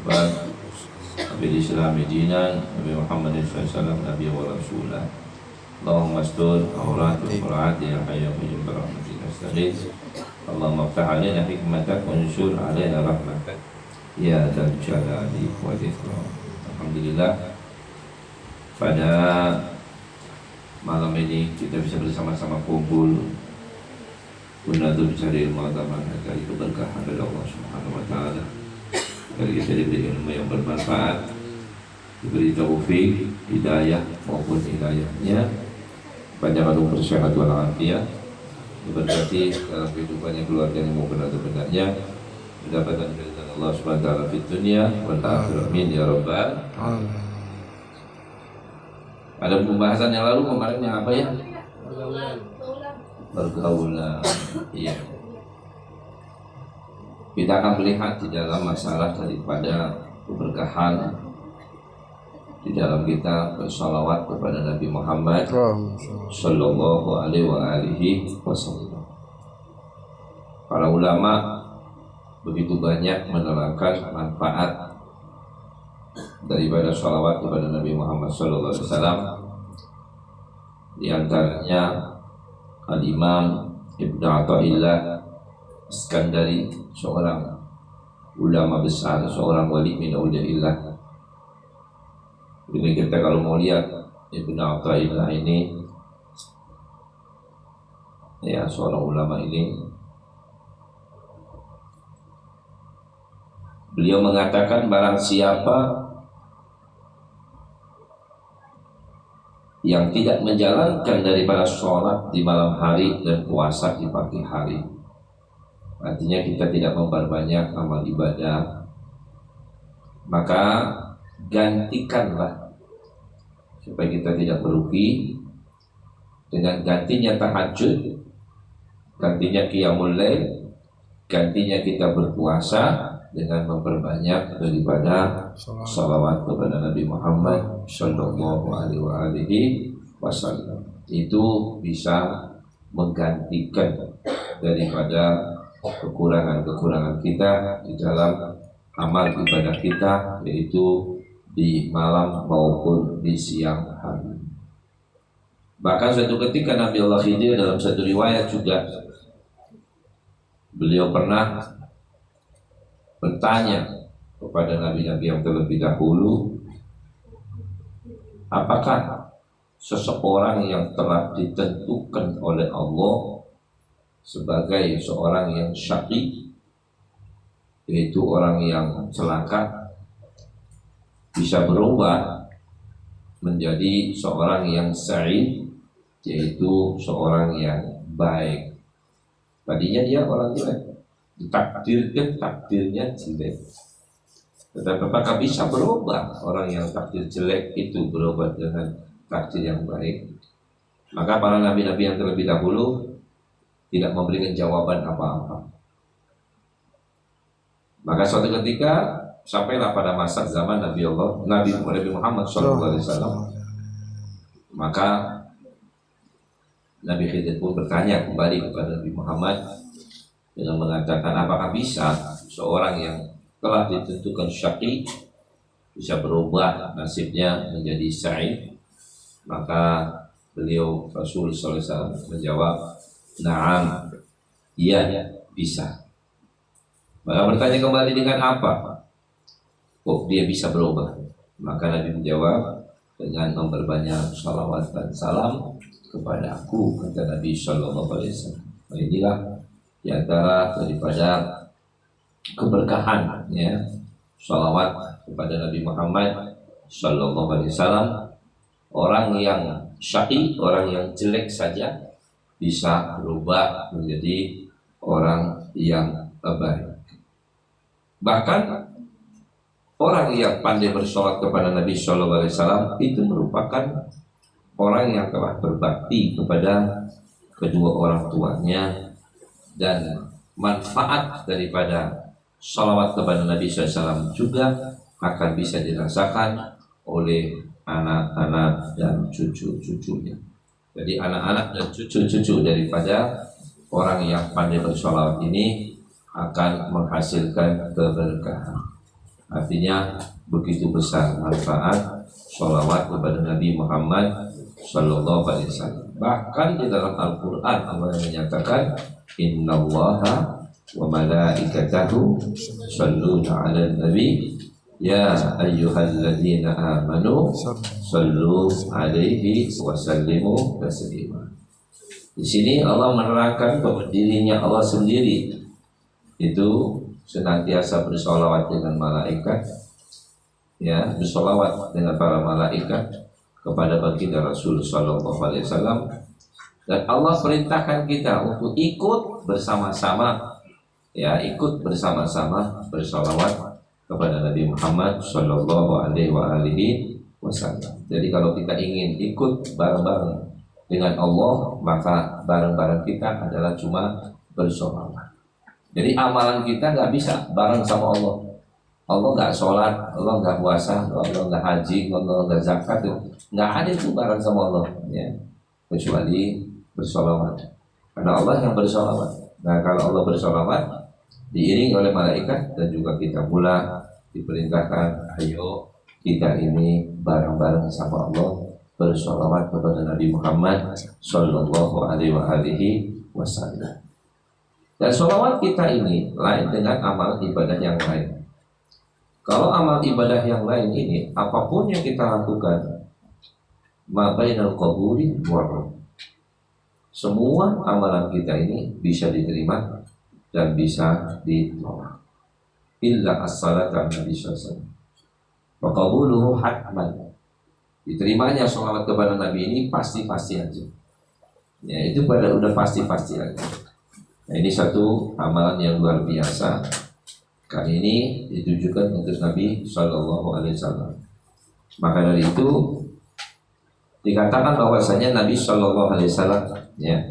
وبعد بالإسلام دينا نبي محمد صلى الله عليه وسلم نبي ورسولا اللهم استر عورات القرآن يا حي يا قيوم برحمتك نستغيث اللهم افتح علينا حكمتك وانشر علينا رحمتك ya dan jalali wal ikram. Alhamdulillah pada malam ini kita bisa bersama-sama kumpul untuk mencari ilmu agama dari keberkahan dari Allah Subhanahu wa taala. Dari kita diberi ilmu yang bermanfaat, diberi taufik, hidayah maupun hidayahnya, banyak umur sehat walafiat, diberkati dalam kehidupannya, keluarganya maupun benarnya, mendapatkan keridhaan Allah Subhanahu wa taala di dunia wal akhirah. Amin ya rabbal alamin. Ada pembahasan yang lalu kemarin yang apa ya? Pergaulan. Iya. Kita akan melihat di dalam masalah daripada keberkahan di dalam kita bersalawat kepada Nabi Muhammad sallallahu alaihi wasallam. Para ulama begitu banyak menerangkan manfaat daripada salawat kepada Nabi Muhammad sallallahu alaihi wasallam. Di antaranya Al-Imam Ibnu Athaillah Iskandari, seorang ulama besar, seorang wali min auliyaillah. Jadi kita kalau mau lihat Ibnu Athaillah ini, ya seorang ulama ini, beliau mengatakan barang siapa yang tidak menjalankan daripada sholat di malam hari dan puasa di pagi hari, artinya kita tidak memperbanyak amal ibadah, maka gantikanlah supaya kita tidak merugi dengan gantinya tahajud, gantinya qiyamul lail, gantinya kita berpuasa dengan memperbanyak daripada salawat kepada Nabi Muhammad sallallahu alaihi wasallam. Itu bisa menggantikan daripada kekurangan-kekurangan kita di dalam amal ibadah kita, yaitu di malam maupun di siang hari. Bahkan suatu ketika Nabi Allah Khidir dalam satu riwayat juga, beliau pernah bertanya kepada nabi-nabi yang terlebih dahulu, apakah seseorang yang telah ditentukan oleh Allah sebagai seorang yang syaqi, yaitu orang yang celaka, bisa berubah menjadi seorang yang sa'id, yaitu seorang yang baik. Tadinya dia orang jelek, ditakdirkan takdirnya jelek, tetapi apakah bisa berubah orang yang takdir jelek itu berubah dengan takdir yang baik? Maka para nabi-nabi yang terlebih dahulu tidak memberikan jawaban apa-apa. Maka suatu ketika sampailah pada masa zaman Nabi Muhammad SAW, maka Nabi Khidir pun bertanya kembali kepada Nabi Muhammad dengan mengatakan, apakah bisa seorang yang telah ditentukan syaqi bisa berubah nasibnya menjadi sa'id? Maka beliau Rasul sallallahu alaihi wasallam menjawab, na'am, iya bisa. Maka bertanya kembali, dengan apa kok dia bisa berubah? Maka Nabi menjawab, dengan memperbanyak salawat dan salam kepada aku, kata Nabi sallallahu alaihi wasallam. Nah, inilah di antara daripada keberkahan, ya, salawat kepada Nabi Muhammad sallallahu alaihi wasallam. Orang yang syaqi, orang yang jelek saja bisa berubah menjadi orang yang baik. Bahkan orang yang pandai bersolat kepada Nabi sallallahu alaihi wasallam itu merupakan orang yang telah berbakti kepada kedua orang tuanya, dan manfaat daripada salawat kepada Nabi SAW juga akan bisa dirasakan oleh anak-anak dan cucu-cucunya. Jadi anak-anak dan cucu-cucu daripada orang yang pandai bersalawat ini akan menghasilkan keberkahan. Artinya begitu besar manfaat sholawat kepada Nabi Muhammad Sallallahu Alaihi Wasallam. Bahkan di dalam Al-Quran Allah yang menyatakan Innallaha wa malaikatahu shalluna 'alan nabi ya ayyuhalladzina amanu sallu 'alaihi wa sallimu taslima. Di sini Allah menerangkan bahwa dirinya Allah sendiri itu senantiasa bersolawat dengan malaikat, ya, bersolawat dengan para malaikat kepada baginda Rasul Sallallahu Alaihi Wasallam, dan Allah perintahkan kita untuk ikut bersama-sama, ya, ikut bersama-sama bersolawat kepada Nabi Muhammad Sallallahu Alaihi Wasallam. Jadi kalau kita ingin ikut bareng-bareng dengan Allah, maka bareng-bareng kita adalah cuma bersolawat. Jadi amalan kita nggak bisa bareng sama Allah. Allah nggak sholat, Allah nggak puasa, Allah nggak haji, Allah nggak zakat, nggak ada itu bareng sama Allah, ya, kecuali bersolawat. Karena Allah yang bersolawat. Nah, kalau Allah bersolawat diiringi oleh malaikat, dan juga kita pula diperintahkan, ayo kita ini bareng-bareng sama Allah bersolawat kepada Nabi Muhammad Sallallahu Alaihi Wasallam. Dan sholawat kita ini lain dengan amal ibadah yang lain. Kalau amal ibadah yang lain ini, apapun yang kita lakukan, ma bainal qabuli wa semua amalan kita ini bisa diterima dan bisa ditolak. Illa as-salata Nabi sallallahu wa qabuluhu hatman. Diterimanya sholawat kepada Nabi ini pasti-pasti aja. Ya, itu udah pasti-pasti aja. Nah, ini satu amalan yang luar biasa. Kali ini ditujukan untuk Nabi Sallallahu Alaihi Wasallam. Maka dari itu dikatakan bahwasanya Nabi Sallallahu Alaihi Wasallam, ya,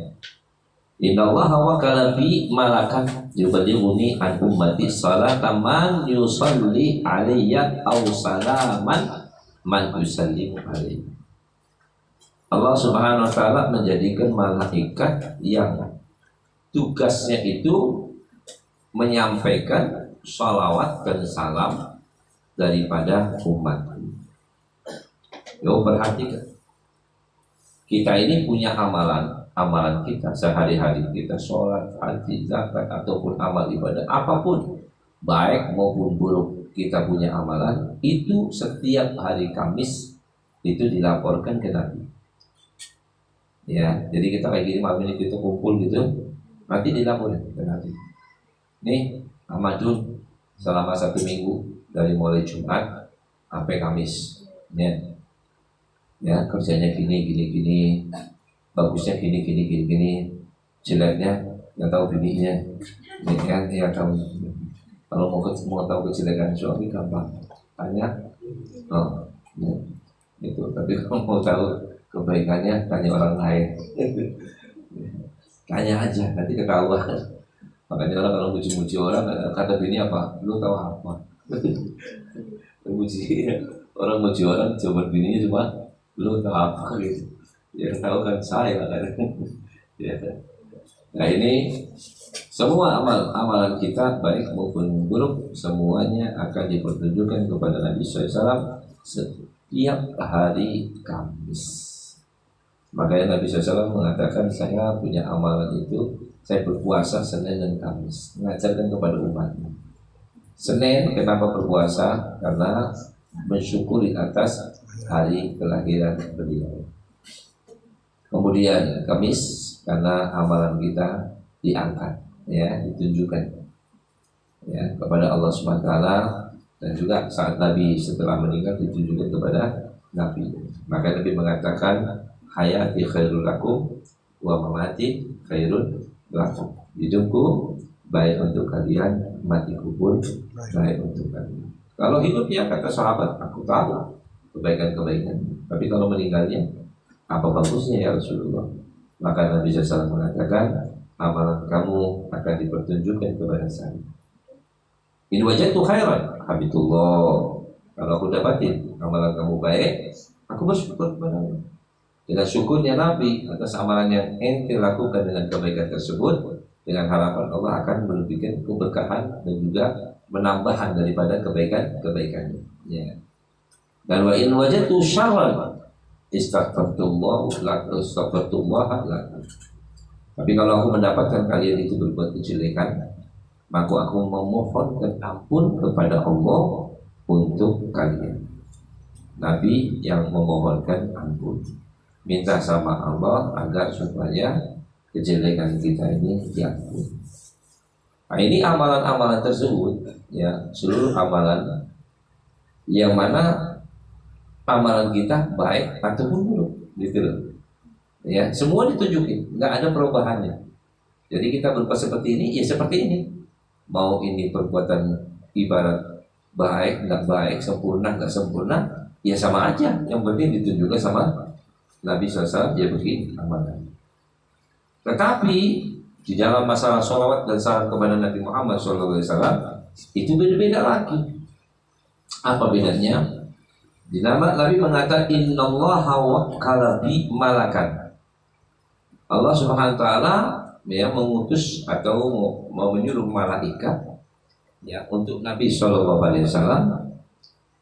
Innallaha wakala bi malakan yuballighuni an ummati salata man yusalli alayya aw salaman man yusallimu alayya. Allah Subhanahu wa taala menjadikan malaikat yang tugasnya itu menyampaikan salawat dan salam daripada umat. Yo, perhatikan, kita ini punya amalan kita sehari-hari, kita sholat, haji, zakat, ataupun amal ibadah apapun, baik maupun buruk, kita punya amalan itu setiap hari Kamis itu dilaporkan ke Nabi. Ya, jadi kita kayak gini malam ini kita kumpul gitu, nanti dilaporin ke Nabi. Nih, Ahmadun selama 1 minggu dari mulai Jumat sampai Kamis, ya kerjanya gini, bagusnya gini, jeleknya nggak tahu bininya, ya tahu. Kalau mau tahu kejelekan suami gampang, tanya, ya, itu. Tapi kalau mau tahu kebaikannya tanya orang lain, tanya aja nanti ketahuan. Makanya orang kalau muji-muji orang, kata bini apa? Lu tahu apa? Muji orang, muji orang, jawaban bininya cuma lu tahu apa gitu. Yang tahu kan saya kan. Ya. Nah, ini semua amalan kita baik maupun buruk semuanya akan dipertunjukkan kepada Nabi SAW setiap hari Kamis. Makanya Nabi SAW mengatakan, saya punya amalan itu, saya berpuasa Senin dan Kamis, mengajarkan kepada umatnya. Senin kenapa berpuasa? Karena mensyukuri atas hari kelahiran beliau. Kemudian Kamis karena amalan kita diangkat, ya, ditunjukkan, ya, kepada Allah Subhanahu wa taala, dan juga saat Nabi setelah meninggal ditunjukkan kepada Nabi. Maka Nabi mengatakan, hayati khairul lakum wa mamati khairul lakum. Hidupku baik untuk kalian, matiku pun baik untuk kalian. Kalau hidupnya, kata sahabat, aku tahu kebaikan-kebaikan, tapi kalau meninggalnya, apa bagusnya ya Rasulullah? Maka Nabi SAW mengatakan, amalan kamu akan dipertunjukkan kepada saya. In wajatu khairan habitullah. Kalau aku dapatin amalan kamu baik, aku bersyukur kepada Allah. Dengan syukurnya Nabi atas amalan yang ente lakukan dengan kebaikan tersebut, dengan harapan Allah akan memberikan keberkahan dan juga menambahan daripada kebaikannya. Ya. Dan wa in wajadtu syarran istaghfartullah lakum. Tapi kalau aku mendapatkan kalian itu berbuat kejelekan, maka aku memohonkan ampun kepada Allah untuk kalian. Nabi yang memohonkan ampun, minta sama Allah agar supaya kejelekan kita ini diampuni. Nah, ini amalan-amalan tersebut, ya, seluruh amalan yang mana amalan kita baik ataupun buruk, gitu loh. Ya, semua ditunjukin, nggak ada perubahannya. Jadi kita berbuat seperti ini, ya seperti ini. Mau ini perbuatan ibarat baik, nggak baik, sempurna, nggak sempurna, ya sama aja. Yang penting ditunjukkan sama Nabi SAW, dia begini amalan. Tetapi di dalam masalah sholawat dan salam kepada Nabi Muhammad SAW itu beda-beda lagi. Apa bedanya? Di nama Nabi mengatakan innallaha wakkala bi malakan. Allah Subhanahu wa taala ya mengutus atau mau menyuruh malaikat ya untuk Nabi Shallallahu alaihi wasallam,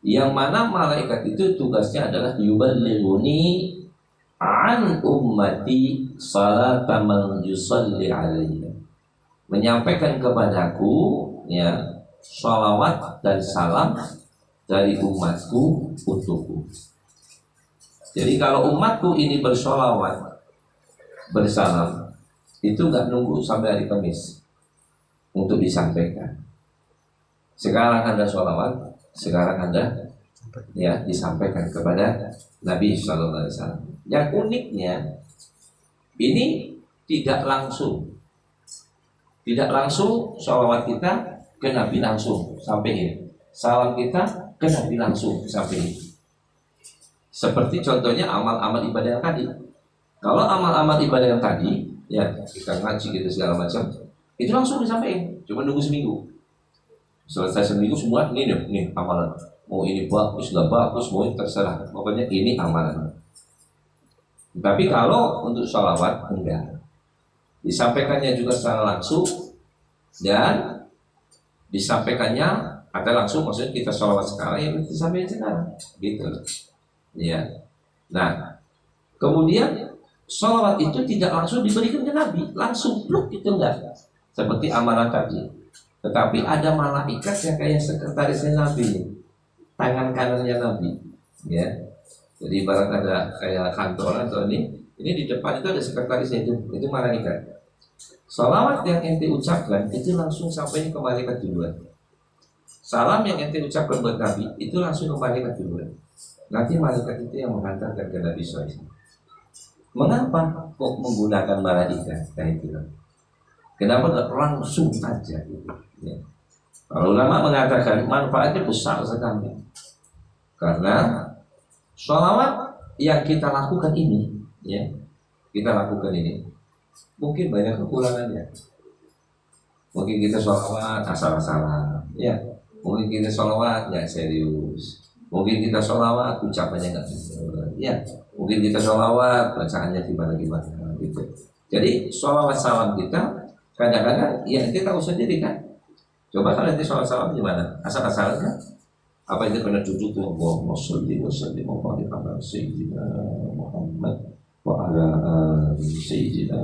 yang mana malaikat itu tugasnya adalah yuballighuni an ummati salata man yusalli alaihi, menyampaikan kepadaku ya shalawat dan salam dari umatku untukku. Jadi kalau umatku ini bersholawat bersalam itu nggak nunggu sampai hari Kamis untuk disampaikan. Sekarang Anda sholawat, sekarang Anda ya disampaikan kepada Nabi Sallallahu Alaihi Wasallam. Yang uniknya ini tidak langsung sholawat kita ke Nabi langsung sampaikan, salam kita ke Nabi langsung sampaikan. Seperti contohnya amal-amal ibadah yang tadi. Kalau amal-amal ibadah yang tadi, ya kita ngaji gitu segala macam, itu langsung disampaikan. Cuma nunggu seminggu. Selesai seminggu semua ini nih amalan. Mau ini bagus, nggak bagus, mau ini terserah. Pokoknya ini amalan. Tapi kalau untuk sholawat enggak. Disampaikannya juga secara langsung dan disampaikannya ada langsung, maksudnya kita sholawat sekarang ya disampaikan sekarang, gitu. Ya. Nah, kemudian sholawat itu tidak langsung diberikan ke Nabi, langsung pluk gitu enggak. Seperti amalan tadi. Tetapi ada malaikat yang kayak sekretarisnya Nabi, tangan kanannya Nabi, ya. Jadi ibarat ada kayak kantor atau ini di depan itu ada sekretarisnya itu malaikat. Sholawat yang ente ucapkan itu langsung sampai ke malaikat duluan. Salam yang ente ucapkan buat Nabi itu langsung ke malaikat duluan. Nanti malaikat itu yang menghantarkan ke Nabi SAW. Mengapa kok menggunakan malaikat? Nah itu. Kenapa nggak langsung aja gitu? Ya. Kalau ulama mengatakan manfaatnya besar sekali. Karena sholawat yang kita lakukan ini, ya, mungkin banyak kekurangannya. Mungkin kita sholawat asal-asalan, ya. Mungkin kita sholawat nggak serius. Mungkin kita sholawat ucapannya nggak benar, ya. Mungkin kita sholawat bacaannya gimana gitu. Jadi sholawat salam kita kadang-kadang ya kita tahu sendiri kan. Coba kalau nanti sholawat salam gimana? Asal-asalan kan? Apa itu kena duduk tuh Allahumma sholli wa sallim wa barik ala sayyidina Muhammad wa ala sayyidina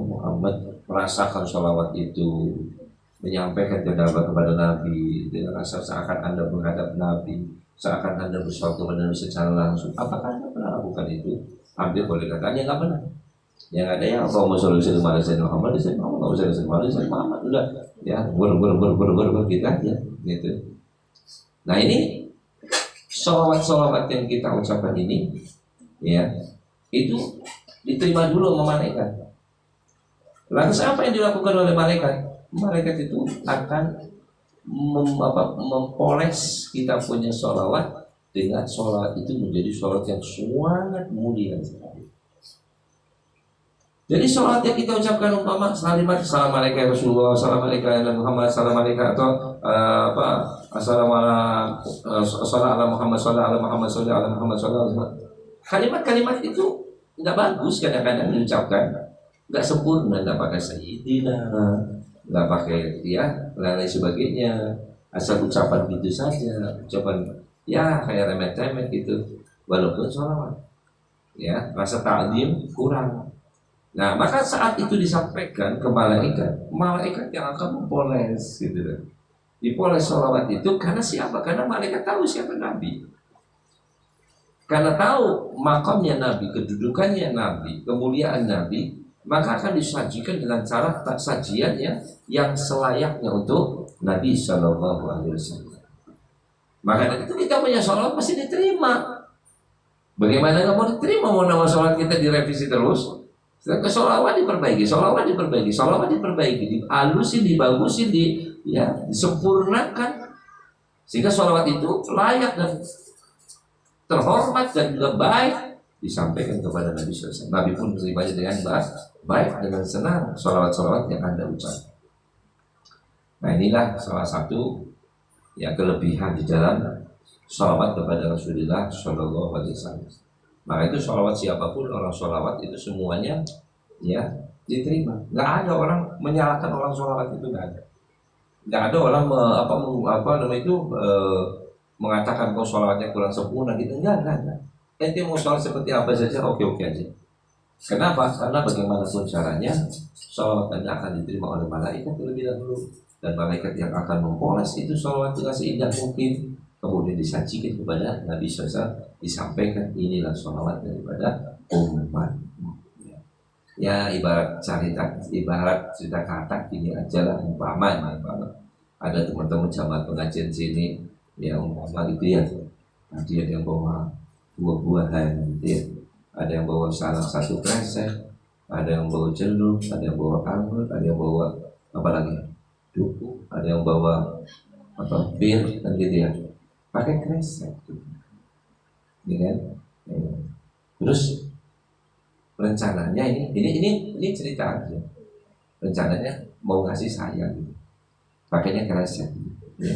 Muhammad, merasakan sholawat itu, menyampaikan kepada Nabi dengan rasa seakan Anda menghadap Nabi, seakan Anda bersuara kepada Nabi secara langsung. Apakah Anda pernah lakukan itu? Hampir boleh katakan nggak pernah. Yang ada yang Allahumma sholli wa sallim Muhammad, Allahumma sholli wa sallim Muhammad, udah ya ber kita aja gitu. Nah ini sholawat yang kita ucapkan ini, ya itu diterima dulu sama malaikat. Lantas apa yang dilakukan oleh malaikat? Malaikat itu akan mempoles kita punya sholawat dengan sholawat itu menjadi sholawat yang sangat mulia sekali. Jadi sholawat yang kita ucapkan umpama kalimat Assalamualaikum Rasulullah, Assalamualaikum Muhammad, Assalamualaikum atau Assalamualaikum Muhammad, kalimat-kalimat itu nggak bagus kadang-kadang diucapkan, nggak sempurna, nggak pakai sayyidina, nggak pakai ya lain sebagainya. asal ucapan gitu saja, ucapan ya kayak remet-remet gitu, walaupun sholawat, ya rasa ta'zim kurang. Nah maka saat itu disampaikan ke malaikat, malaikat yang akan mempoles gitu kan, dipoles sholawat itu karena siapa? Karena malaikat tahu siapa Nabi, karena tahu makamnya Nabi, kedudukannya Nabi, kemuliaan Nabi, maka akan disajikan dengan cara sajian yang selayaknya untuk Nabi Shallallahu Alaihi Wasallam. Maka dari itu kita punya sholat pasti diterima. Bagaimana nggak mau diterima? Mau nama sholat kita direvisi terus? Sedangkan sholawat diperbaiki, sholawat diperbaiki, sholawat diperbaiki, dihalusin, dibagusin, disempurnakan, sehingga sholawat itu layak dan terhormat dan juga baik disampaikan kepada Nabi SAW. Nabi pun menerimanya dengan baik, dengan senang sholawat-sholawat yang Anda ucapkan. Nah inilah salah satu yang kelebihan di dalam sholawat kepada Rasulullah Shallallahu Alaihi Wasallam. Maka itu sholawat siapapun orang sholawat itu semuanya ya diterima. Nggak ada orang menyalahkan orang sholawat itu, nggak ada. Nggak ada orang mengatakan kau sholawatnya kurang sempurna gitu. Nggak ada. Ente mau sholat seperti apa saja oke aja. Kenapa? Karena bagaimanapun caranya sholawat Anda akan diterima oleh malaikat terlebih dahulu. Dan malaikat yang akan mempoles itu sholawat dengan seindah mungkin, kemudian disajikan kepada Nabi SAW, disampaikan inilah sholawat daripada umat. Ya ibarat cerita kata ini aja lah, umpama ada teman-teman jamaah pengajian sini yang umpama gitu ya, tadi ada yang bawa buah-buahan gitu ya, ada yang bawa salah satu kresek, ada yang bawa jeruk, ada yang bawa anggur, ada yang bawa apa lagi, duku, ada yang bawa bir dan gitu ya, pakai kresek gitu. Ya kan? Terus rencananya ini cerita aja, rencananya mau ngasih saya gitu, pakainya kresek gitu, ya.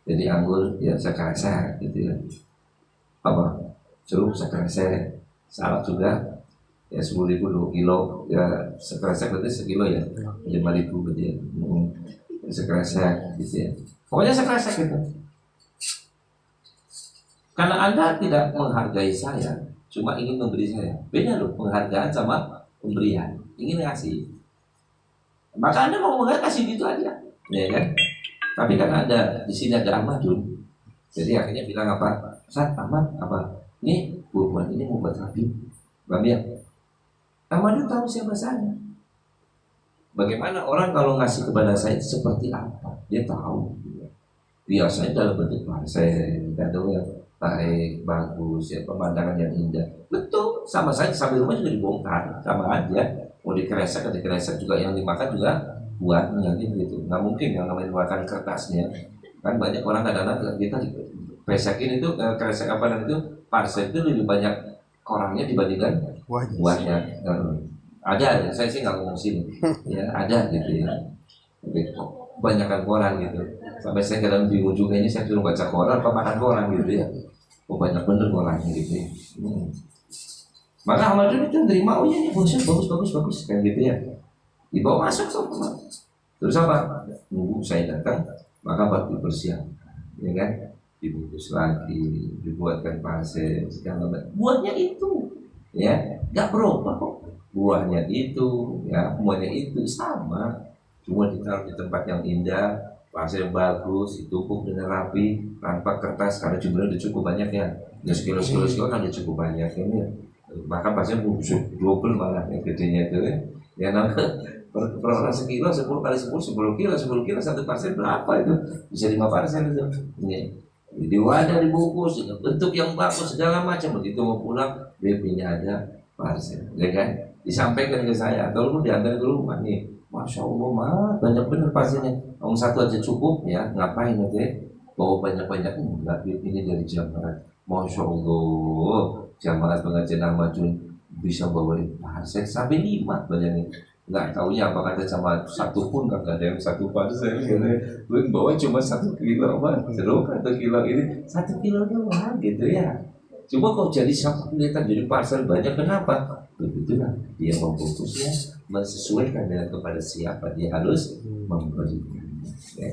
Jadi anggur ya sekresek gitu ya, apa jeruk sekresek, salad juga ya 10.000 2 kilo ya, sekresek berarti sekilo ya 5.000 berarti ya, sekresek gitu ya, pokoknya sekresek gitu. Karena Anda tidak menghargai saya, cuma ingin memberi saya, beda loh penghargaan sama pemberian, ingin ngasih, maka Anda mau kasih gitu aja, ya kan? Tapi karena ada di sini ada Ahmadun, jadi akhirnya bilang apa? Ustaz Ahmad apa? Ini buat ini mau buat Habib, Bang ya. Ahmadun tahu siapa saya. Bagaimana orang kalau ngasih kepada saya itu seperti apa? Dia tahu. Biasanya dalam bentuk parcel, kado yang baik, bagus, ya pemandangan yang indah. Betul, sama saya sambil rumah juga dibongkar, sama aja. Mau dikresek juga yang dimakan juga buatnya gitu. Nggak mungkin yang namanya makan kertasnya. Kan banyak orang kadang-kadang kita kresekin itu kresek apa dan itu parcel itu lebih banyak korangnya dibandingkan buahnya. Ada, saya sih nggak ngomong sini, ya ada gitu ya. Banyakkan koran gitu. Sampai saya kadang bingung juga ini saya suruh baca koran apa makan koran gitu ya. Oh banyak bener korannya gitu ya. Maka Ahmadun itu terima, oh iya ini bagus kayak gitu ya. Dibawa masuk sama. Terus apa? Nunggu saya datang, maka baru dipersiapkan, ya kan? Dibungkus lagi, dibuatkan pasir, segala macam. Buahnya itu, ya, nggak berubah kok. Buahnya itu, ya, semuanya itu sama. Cuma ditaruh di tempat yang indah, pasir yang bagus, ditumpuk dengan rapi, tanpa kertas karena jumlahnya udah cukup banyak ya. Ya sekilo kan udah cukup banyak ini. Bahkan pasir double malah yang gedenya itu ya namanya per orang sekilo 10 kali 10 kilo 10 kilo satu parcel berapa itu, bisa 5 parcel itu ini di wadah dibungkus dengan bentuk yang bagus segala macam, begitu mau pulang BP-nya ada parcel, ya kan, disampaikan ke saya atau lu diantar ke rumah nih, masya Allah mah banyak bener parcelnya, om satu aja cukup ya, ngapain nanti bawa banyak enggak, ini dari jamaah, masya Allah jamaah pengajian Ahmadun bisa bawa parcel sampai 5 banyak. Nggak taunya apa kata sama satu pun nggak ada yang satu parcel, gue bawa cuma 1 kilo mah jeruk 1 kilo ini 1 kilo doang gitu ya. Coba kau jadi satu kelihatan jadi parcel banyak, kenapa? Begitulah dia memfokusnya menyesuaikan dengan kepada siapa dia harus memberikan. Ya.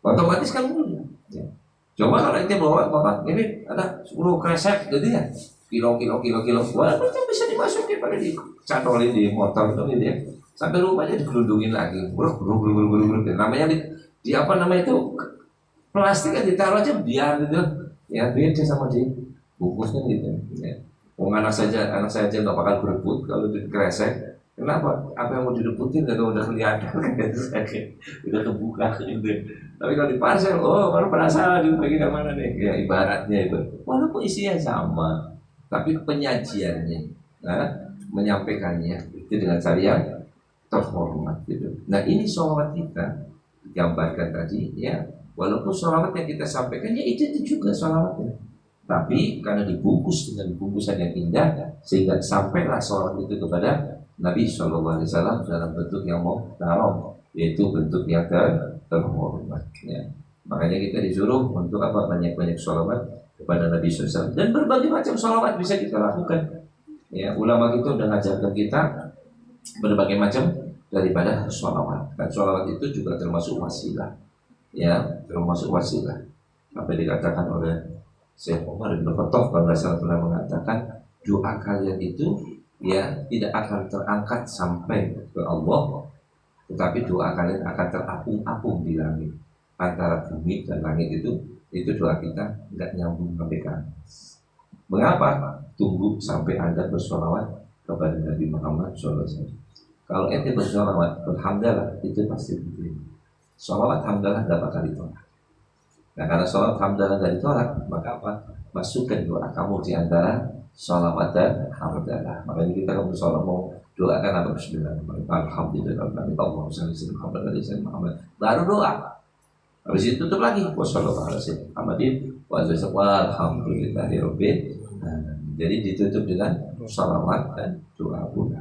otomatis kan mulia. Ya. Coba kalau ente bawa bapak ini ada 10 kresek jadi ya kilo, walaupun itu bisa dimasukin pada dicantolin di motor itu gitu ya, sampai rumahnya digelundungin lagi, namanya di apa namanya itu plastik kan ditaruh aja biar gitu ya, beda sama di bungkusnya gitu ya. Anak saya aja nggak bakal berebut kalau di kresek. Kenapa? Apa yang mau direbutin nggak udah kelihatan udah kebuka gitu. Tapi kalau di parcel, oh baru penasaran dibagi ke mana nih? Ya ibaratnya itu. Walaupun isinya sama, tapi penyajiannya, nah, menyampaikannya itu dengan cara yang terhormat gitu. Nah ini sholawat kita digambarkan tadi ya. Walaupun sholawat yang kita sampaikan ya itu juga sholawatnya. Tapi karena dibungkus dengan bungkusan yang indah sehingga sampailah sholawat itu kepada Nabi Shallallahu Alaihi Wasallam dalam bentuk yang muhtaram, yaitu bentuk yang terhormat. Ya. Makanya kita disuruh untuk apa, banyak-banyak sholawat kepada Nabi SAW, dan berbagai macam sholawat bisa kita lakukan. Ya, ulama kita sudah mengajarkan kita berbagai macam daripada sholawat. Dan sholawat itu juga termasuk wasilah. Ya, termasuk wasilah. Sampai dikatakan oleh Syekh Umar bin Khattab kalau nggak salah pernah mengatakan, doa kalian itu ya tidak akan terangkat sampai ke Allah, tetapi doa kalian akan terapung-apung di langit. Antara bumi dan langit itu doa kita nggak nyambung sampai ke atas. Mengapa? Tunggu sampai Anda bersolawat kepada Nabi Muhammad SAW. Kalau ente bersolawat berhamdalah, itu pasti diterima. Solawat hamdalah tidak bakal ditolak. Nah karena solawat hamdalah tidak ditolak, maka apa? Masukkan doa kamu di antara sholawat dan hamdalah. Makanya kita kalau bersolawat mau doakan apa? Bismillahirrahmanirrahim. Alhamdulillah. Baru doa. Habis itu tutup lagi. Jadi ditutup dengan sholawat dan doa pula.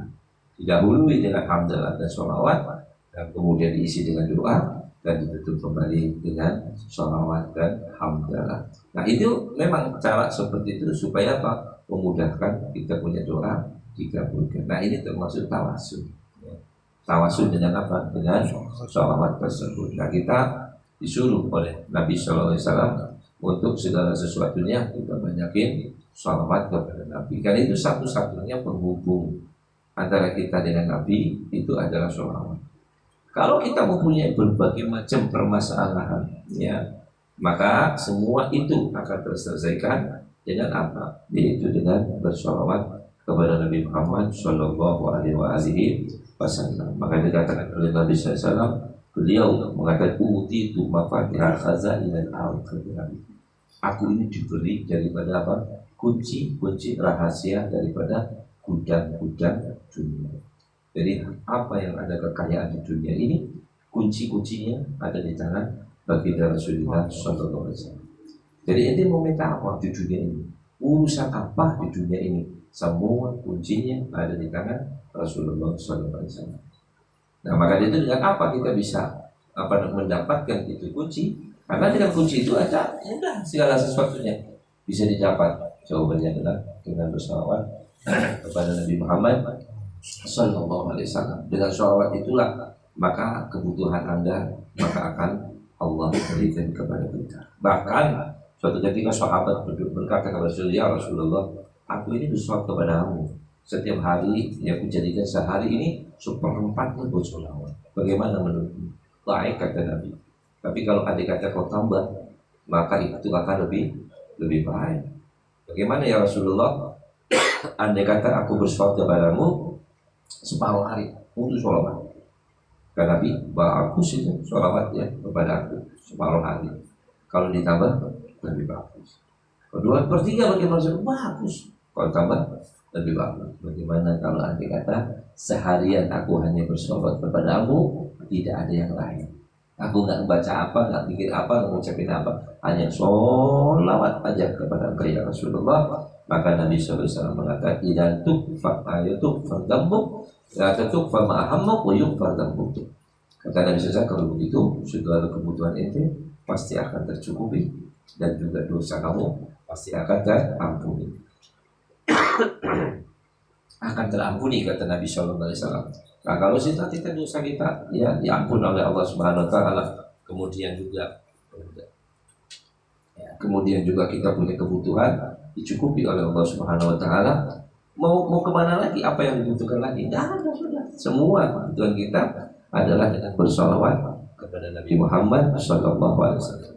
Didahului dengan hamdalah dan sholawat, dan kemudian diisi dengan doa, dan ditutup kembali dengan sholawat dan hamdalah. Nah itu memang cara seperti itu supaya apa? Memudahkan kita punya doa dikabulkan. Nah ini termasuk tawasul. Tawasul dengan apa? Dengan sholawat tersebut. Nah kita disuruh oleh Nabi SAW untuk segala sesuatunya kita banyakin sholawat kepada Nabi. Karena itu satu-satunya penghubung antara kita dengan Nabi itu adalah sholawat. Kalau kita mempunyai berbagai macam permasalahan, ya, maka semua itu akan terselesaikan dengan apa? Yaitu dengan bersolawat kepada Nabi Muhammad Shallallahu Alaihi Wasallam. Maka dikatakan oleh Nabi SAW, beliau mengatakan utitu mafatihah khazainal ardh. Aku ini diberi daripada apa? Kunci-kunci rahasia daripada gudang-gudang dunia. Jadi apa yang ada kekayaan di dunia ini, kunci-kuncinya ada di tangan baginda Rasulullah Shallallahu Alaihi Wasallam. Jadi ini mau minta apa di dunia ini, urusan apa di dunia ini, semua kuncinya ada di tangan Rasulullah Shallallahu Alaihi Wasallam. Nah maka itu dengan apa kita bisa mendapatkan itu kunci? Karena dengan kunci itu ada mudah segala sesuatunya bisa didapat. Jawabannya adalah dengan bersalawat kepada Nabi Muhammad Sallallahu Alaihi Wasallam. Dengan sholawat itulah maka kebutuhan Anda maka akan Allah berikan kepada kita. Bahkan suatu ketika sahabat berkata kepada Rasulullah, aku ini bersolawat kepadamu setiap hari, yang aku jadikan sehari ini seperempatnya buat sholawat. Bagaimana menurutmu? Baik kata Nabi. Tapi kalau adik kata kau tambah, maka itu akan lebih baik. Bagaimana ya Rasulullah? Andai kata aku bersolawat kepadamu separuh hari untuk sholawat, kata Nabi, bagus itu sholawat ya kepada aku separuh hari. Kalau ditambah lebih bagus. Kedua pertiga bagaimana? Bagus. Kalau tambah lebih bagus. Bagaimana kalau andai kata seharian aku hanya bersolawat kepadamu, tidak ada yang lain. Aku nggak baca apa, nggak bikin apa, nggak ngucapin apa, hanya sholawat aja kepada engkau ya Rasulullah. Maka Nabi SAW mengatakan, idan tukfa ayatughfar dzambuk, la tukfa ma ahammuk wa yughfar dzambuk. Kata Nabi SAW, kalau begitu segala kebutuhan ente pasti akan tercukupi, dan juga dosa kamu pasti akan terampuni. Akan terampuni kata Nabi SAW. Nah kalau kita dosa kita ya diampun oleh Allah Subhanahu Wa Taala, kemudian juga Ya, kemudian juga kita punya kebutuhan dicukupi oleh Allah Subhanahu Wa Taala. Mau kemana lagi? Apa yang dibutuhkan lagi? Dah, sudah. Semua kebutuhan kita adalah dengan bersolawat kepada Nabi Muhammad Sallallahu Alaihi Wasallam.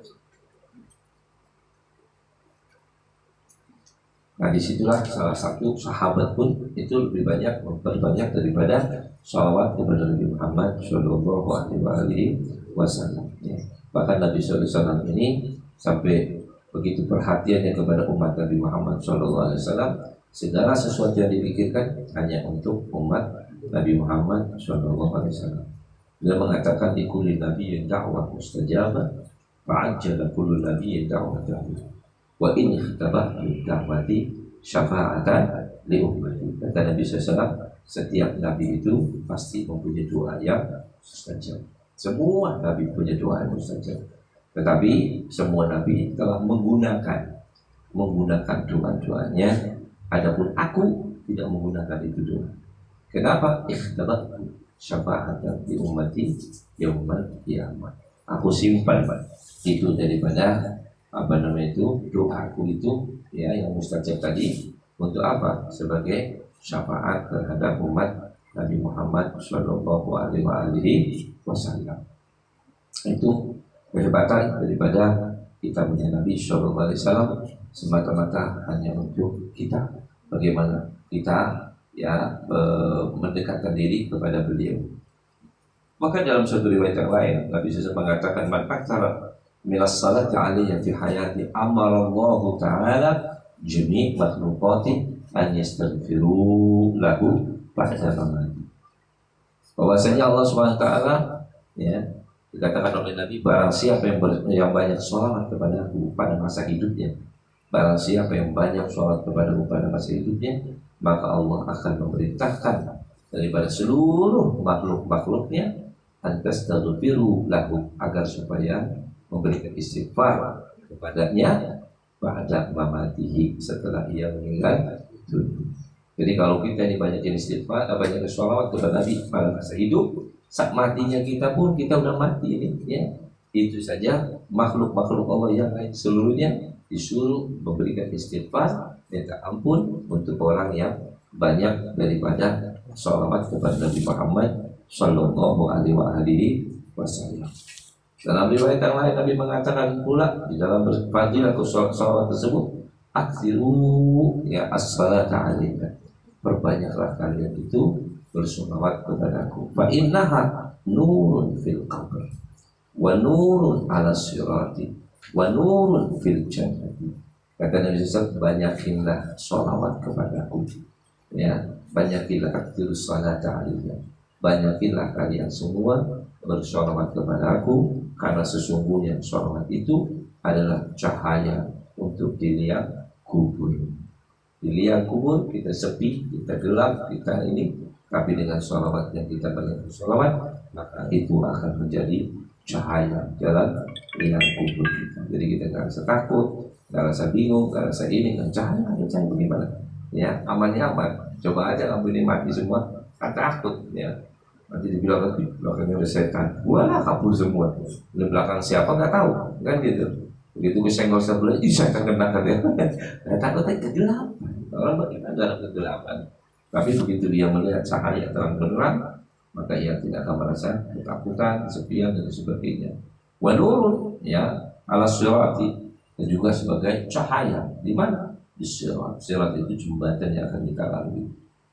Nah, disitulah salah satu sahabat pun itu lebih banyak memperbanyak daripada sholawat kepada Nabi Muhammad Sallallahu Alaihi Wasallam. Ya. Bahkan Nabi Sallallahu Alaihi Wasallam ini sampai begitu perhatiannya kepada umat Nabi Muhammad Sallallahu Alaihi Wasallam, segala sesuatu yang dipikirkan hanya untuk umat Nabi Muhammad Sallallahu Alaihi Wasallam. Dia mengatakan di kulli nabiyyin da'wah mustajabah, fa'ajjala kullu nabiyyin da'watahu. Wa in ikhtabahtu da'wati syafa'atan li ummati. Kata Nabi SAW, setiap nabi itu pasti mempunyai doa yang mustajab. Semua nabi punya doa yang mustajab. Tetapi semua nabi telah menggunakan doa-doanya. Adapun aku tidak menggunakan itu doa. Kenapa? Ikhtabahtu syafa'atan li ummati yaumal qiyamah. Aku simpan itu daripada doaku itu ya yang mustajab tadi untuk apa? Sebagai syafaat terhadap umat Nabi Muhammad Shallallahu Alaihi Wasallam. Itu kehebatan daripada kita punya Nabi Shallallahu Alaihi Wasallam, semata-mata hanya untuk kita. Bagaimana kita ya mendekatkan diri kepada beliau. Maka dalam satu riwayat yang lain Nabi SAW mengatakan, man aktsara minas salati alaihi fi hayati amarallahu ta'ala jami' makhluqati an yastaghfiru lahu ba'da mamati. Bahwasanya Allah Subhanahu wa taala ya dikatakan oleh Nabi, barang siapa yang banyak sholawat kepadaku pada masa hidupnya, barang siapa yang banyak sholawat kepadaku pada masa hidupnya, maka Allah akan memerintahkan daripada seluruh makhluk-makhluknya antastaghfiru lahu, agar supaya memberikan istighfar kepadanya pada mamatihi, setelah ia meninggal dunia. Jadi kalau kita ini banyakin istighfar, banyak sholawat kepada Nabi pada masa hidup, saat matinya kita pun kita udah mati ini ya. Itu saja makhluk-makhluk Allah yang lain seluruhnya disuruh memberikan istighfar, minta ampun untuk orang yang banyak daripada sholawat kepada Nabi Muhammad Sallallahu Alaihi Wasallam. Dalam riwayat yang lain Nabi mengatakan pula di dalam fadilah sholawat tersebut, aksiru ya as-salata alaika, perbanyaklah kalian itu bersolawat kepadaku. Fa innaha nurun fil qabr wa nurun ala sirati wa nurun fil jannati. Kata Nabi SAW, banyakinlah sholawat kepadaku ya, banyakinlah aksiru salata alaika, banyakinlah kalian semua bersolawat kepada aku, karena sesungguhnya sholawat itu adalah cahaya untuk di liang kubur. Di liang kubur kita sepi, kita gelap, kita ini, tapi dengan sholawat yang kita banyak bersolawat, maka itu akan menjadi cahaya dalam liang kubur kita. Jadi kita nggak rasa takut, nggak rasa bingung, nggak rasa ini, nggak cahaya, ada cahaya bagaimana? Ya amannya aman. Coba aja lampu ini mati semua, kan takut ya. Nanti dibilang lagi belakangnya ada setan, wah kabur semua. Di belakang siapa nggak tahu, kan gitu. Begitu kesenggol sebelah, ih setan kena kan ya. Takutnya kegelapan. Orang bagaimana dalam kegelapan. Tapi begitu dia melihat cahaya terang benderang, maka ia tidak akan merasa ketakutan, kesepian dan sebagainya. Wa nurun ya ala sirati, dan juga sebagai cahaya di mana? Di sirat. Sirat itu jembatan yang akan kita lalui.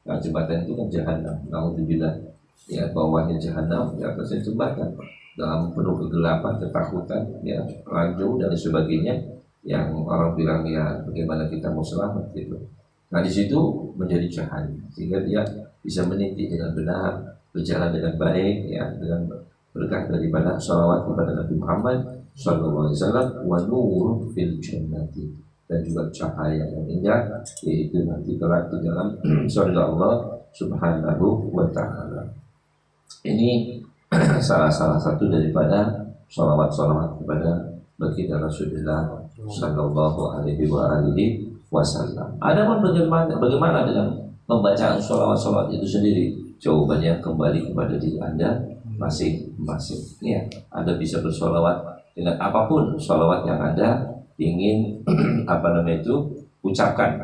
Nah, jembatan itu kan jahanam. Naudzubillah. Ya, bawahnya jahanam, di atasnya jembatan, dalam penuh kegelapan, ketakutan, ya, ranjau dan sebagainya, yang orang bilang ya bagaimana kita mau selamat gitu. Nah di situ menjadi cahaya sehingga dia bisa meniti dengan benar, berjalan dengan baik, ya, dengan berkah daripada sholawat kepada Nabi Muhammad Sallallahu Alaihi Wasallam. Wa nurun fil jannati, dan juga cahaya yang indah, yaitu nanti kelak di dalam surga Allah Subhanahu wa Ta'ala. Ini salah satu daripada sholawat kepada baginda Rasulullah Sallallahu Alaihi Wasallam. Adapun bagaimana dengan pembacaan sholawat itu sendiri? Jawabannya kembali kepada diri Anda masing-masing. Ya, Anda bisa bersolawat dengan apapun sholawat yang Anda ingin ucapkan.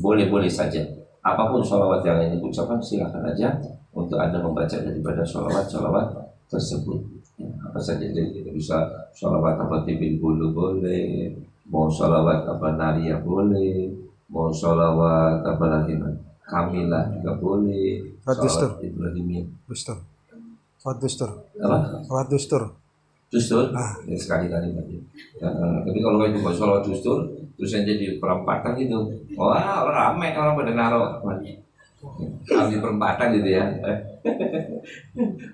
Boleh-boleh saja. Apapun sholawat yang ingin ucapkan silakan aja untuk Anda membaca daripada sholawat tersebut. Ya, apa saja, jadi kita bisa sholawat apa tibil bulu boleh, mau sholawat apa naria boleh, mau sholawat apa lagi kamilah juga boleh, sholawat Ibrahimiyah. Apa? Dustur, ya sekali-kali aja. Tapi kalau itu nggak sholat dustur, terus yang jadi perempatan gitu, wah ramai orang pada naruh di perempatan gitu ya.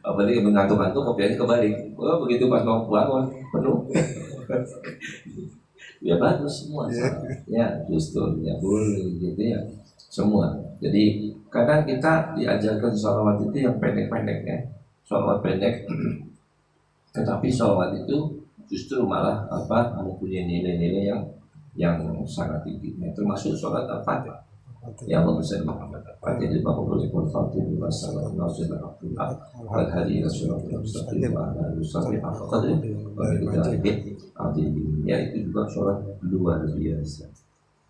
Apalagi mengantuk-antuk kopiannya kebalik. Wah begitu pas mau bangun penuh. Ya bagus semua. Ya dustur, ya boleh gitu ya semua. Jadi kadang kita diajarkan sholawat itu yang pendek-pendek ya, sholawat pendek. Tetapi sholawat itu justru malah mempunyai nilai-nilai yang sangat tinggi. Termasuk sholat al-fatihah. Ya Allah bersama Muhammad al-fatihah di bawah boleh al-fatihah di wasallam nasir al-fatihah al-hadi rasulullah mustaqim wa ala usalli al-qadri wa bi'idahid ya itu juga sholat luar biasa.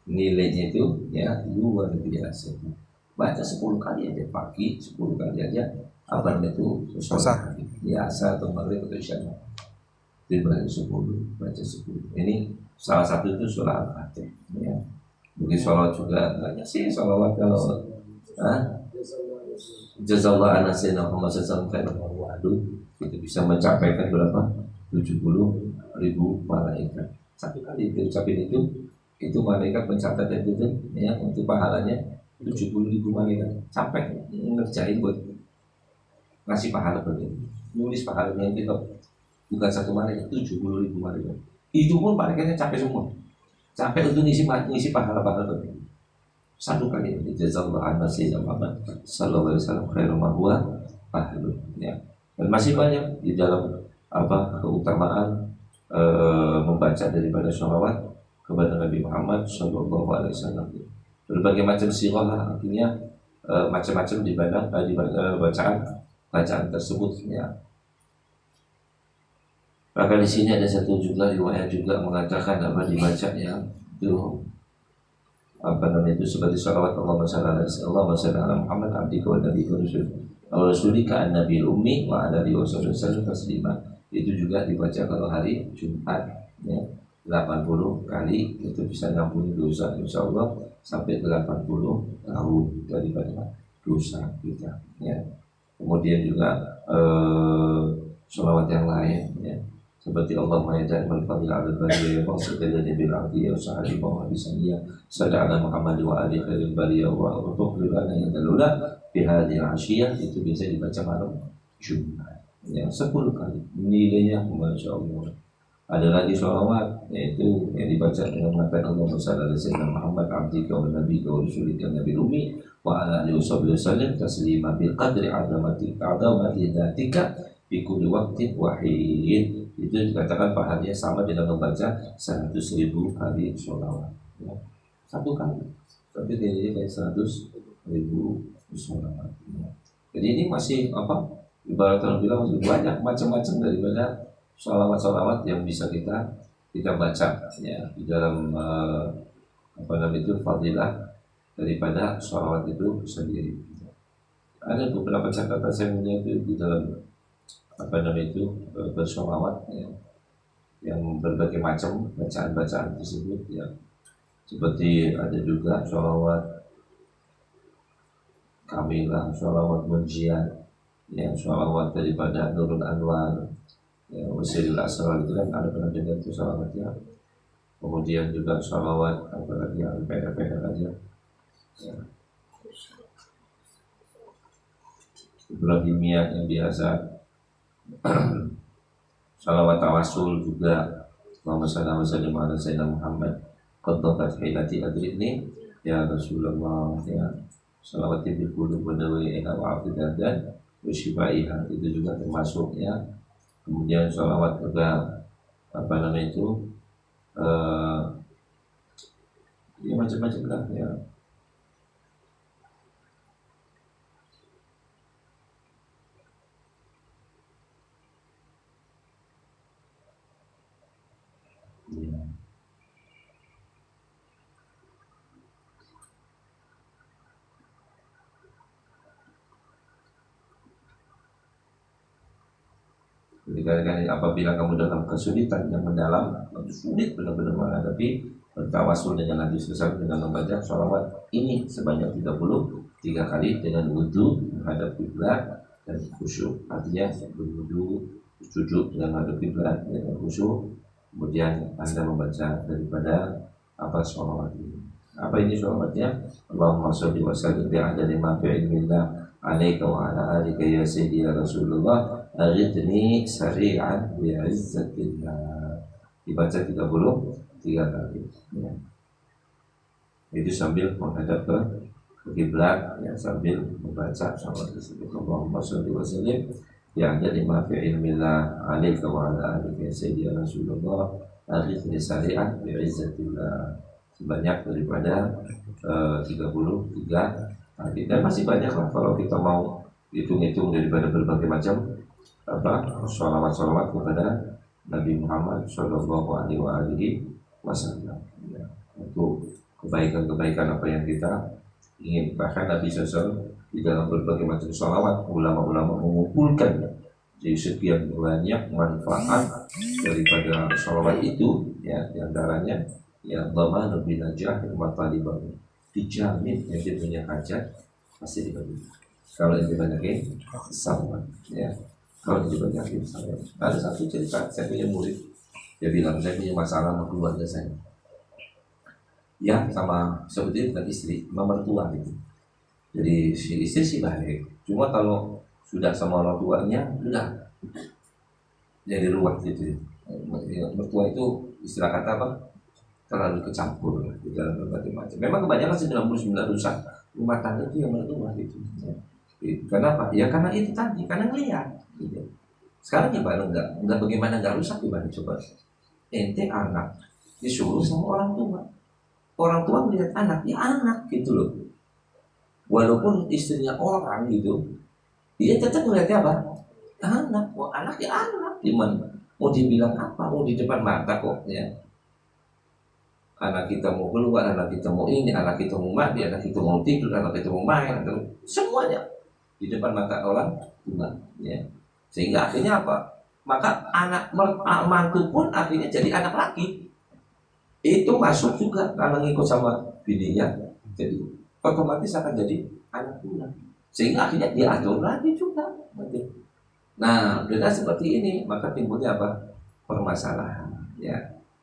Nilainya itu ya luar biasa. Baca 10 kali aja pagi, 10 kali aja itu sholat biasa atau maghrib atau isya. Baca 10, baca 10. Ini salah satu itu sholat al-fatihah ya. Mungkin sholat juga banyak sih sholawat kalau jazallahu anna sayyidina Muhammad sallallahu alaihi wasallam itu bisa mencapaikan berapa? 70.000 malaikat. Satu kali diucapin itu malaikat mencatat itu ya untuk pahalanya 70.000 malaikat. Sampai ngerjain buat ngasih pahala berarti. Nulis pahalanya kita bukan satu malaikat, 70.000 malaikat. Itu pun malaikatnya capek semua. Capek untuk ngisi pahala-pahala berarti. Satu kali jazallahu anna sayyidina Muhammad sallallahu alaihi wasallam khairu ma huwa ahlu ya. Dan masih banyak di dalam keutamaan membaca daripada sholawat kepada Nabi Muhammad sallallahu alaihi wasallam. Berbagai macam sirah artinya macam-macam di bacaan tersebut ya. Maka di sini ada satu juga riwayat juga mengatakan dibaca ya itu itu seperti sholawat Allahumma shalli ala Muhammad abdika wa nabiyyika wa rasulika an-nabiyil ummi wa ala alihi wasallam taslima. Itu juga dibaca kalau hari Jumat ya 80 kali itu bisa ngampuni dosa insyaallah sampai 80 tahun daripada dosa kita ya. Kemudian juga sholawat yang lain ya seperti Allahumma ya ta'ala fadil ala al-bariyah wa sallallahu bil ardiyah wa sahbihi wa bismillah sallallahu Muhammad wa ali khairil bariyah wa tuqbil lana ya dalula fi hadhihi al-ashiyah. Itu biasa dibaca malam Jumat ya 10 kali nilainya masyaallah. Ada lagi sholawat yaitu yang dibaca dengan mengatakan Allahumma shalli ala sayyidina Muhammad abdika wa nabiyyika wa rasulika nabiyil ummi wa ala alihi wasallam taslima bi qadri azamati dzatika fi kulli waqtin wa hin. Itu dikatakan pahalanya sama dengan membaca 100.000 kali sholawat ya. Satu kali tapi nilainya kayak 100.000 sholawat ya. Jadi ini masih ibaratnya bilang masih banyak macam-macam daripada sholawat yang bisa kita baca ya di dalam fadilah daripada sholawat itu sendiri. Ada beberapa catatan saya punya itu di dalam bersholawat ya, yang berbagai macam bacaan-bacaan tersebut ya. Seperti ada juga sholawat kamilah, sholawat munjiat ya, sholawat daripada Nurul Anwar ya, Wasilul Asrar itu kan ada pernah dengar itu sholawatnya. Kemudian juga sholawat apalagi yang pendek-pendek aja ya. Ibrahimiyah yang biasa salawat tawasul juga Allahumma shalli ala sayyidina Muhammad qaddat hilati adrini ya Rasulullah ya salawat bil qulub wa dawa'iha wa afidah dan syifaiha itu juga termasuk ya. Kemudian salawat juga ya macam-macam lah ya. Jadi kadang-kadang apabila kamu dalam kesulitan yang mendalam, sulit benar-benar menghadapi, bertawasul dengan Nabi SAW dengan membaca sholawat ini sebanyak 33 kali dengan wudhu menghadap kiblat dan khusyuk. Artinya berwudhu, sujud dengan menghadap kiblat dengan khusyuk, kemudian Anda membaca daripada apa sholawat ini. Apa ini sholawatnya? Allahumma sholli wa sallim bi'adadi ma fi ilmillah alaika wa ala alika ya sayyidi ya Rasulullah aghithni sari'an bi'izzatillah. Dibaca 33 kali ya. Itu sambil menghadap ke kiblat ya, sambil membaca sholawat tersebut. Allahumma sholli wa sallim bi'adadi ma fi ilmillah alaika wa ala alika ya sayyidi ya Rasulullah aghithni sari'an bi'izzatillah, sebanyak daripada 33 kali. Dan masih banyak lah kalau kita mau hitung-hitung daripada berbagai macam sholawat kepada Nabi Muhammad Shallallahu Alaihi Wasallam. Ya, untuk kebaikan-kebaikan apa yang kita ingin. Bahkan Nabi SAW di dalam berbagai macam sholawat, ulama-ulama mengumpulkan jadi sekian banyak manfaat daripada sholawat itu ya, diantaranya ya dhaman bin najah wa talibah, dijamin yang dia punya hajat pasti dibagi kalau yang dibanyakin sama ya. Kalau dibanyakin sama. Ada satu cerita, saya punya murid, dia bilang saya punya masalah sama keluarga saya ya, sama sebetulnya bukan istri, sama mertua gitu. Jadi si istri sih baik, cuma kalau sudah sama orang tuanya udah jadi ruwet gitu. Mertua itu istilah kata apa, terlalu kecampur di dalam berbagai macam. Memang kebanyakan 99 rusak rumah tangga itu yang mertua gitu. Kenapa? Ya karena itu tadi, karena ngelihat. Gitu. Sekarang gimana enggak bagaimana enggak rusak gimana coba? Ente anak disuruh sama orang tua. Orang tua melihat anak, ya anak gitu loh. Walaupun istrinya orang gitu, dia tetap melihatnya apa? Anak, anak ya anak. Gimana? Mau dibilang apa? Mau di depan mata kok ya. Anak kita mau keluar, anak kita mau ini, anak kita mau mandi, anak kita mau tidur, anak kita mau main, semuanya di depan mata orang tua, ya. Sehingga akhirnya apa? Maka anak mantu pun akhirnya jadi anak laki. Itu masuk juga kalau ngikut sama bininya, jadi otomatis akan jadi anak pula. Sehingga akhirnya diatur lagi juga. Nah, dengan seperti ini maka timbulnya apa? Permasalahan, ya.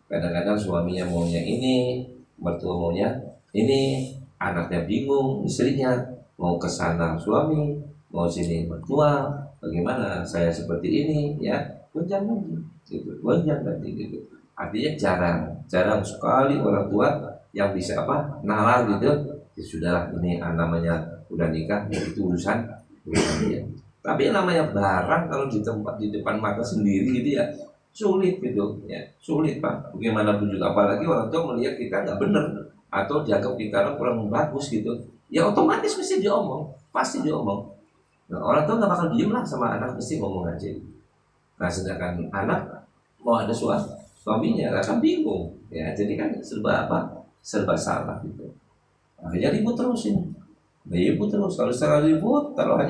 Kadang-kadang suaminya maunya ini, mertua maunya ini, anaknya bingung, istrinya mau ke sana suami, mau sini mertua, bagaimana saya seperti ini ya, gonjang gitu, gonjang tadi gitu. Artinya jarang sekali orang tua yang bisa apa nalar gitu. Ya sudahlah, ini namanya udah nikah, ya itu urusan dia. Tapi yang namanya barang kalau di tempat di depan mata sendiri gitu ya, sulit gitu ya, sulit Pak. Bagaimanapun juga, apalagi orang tua melihat kita nggak benar atau dianggap kita kurang bagus gitu, ya otomatis mesti diomong, pasti diomong. Nah, orang tua nggak bakal diem lah sama anak, mesti ngomong aja. Nah, sedangkan anak mau ada suaminya akan bingung ya, jadi kan serba salah gitu. Akhirnya ribut terus ini, ribut terus. Kalau secara ribut, kalau hanya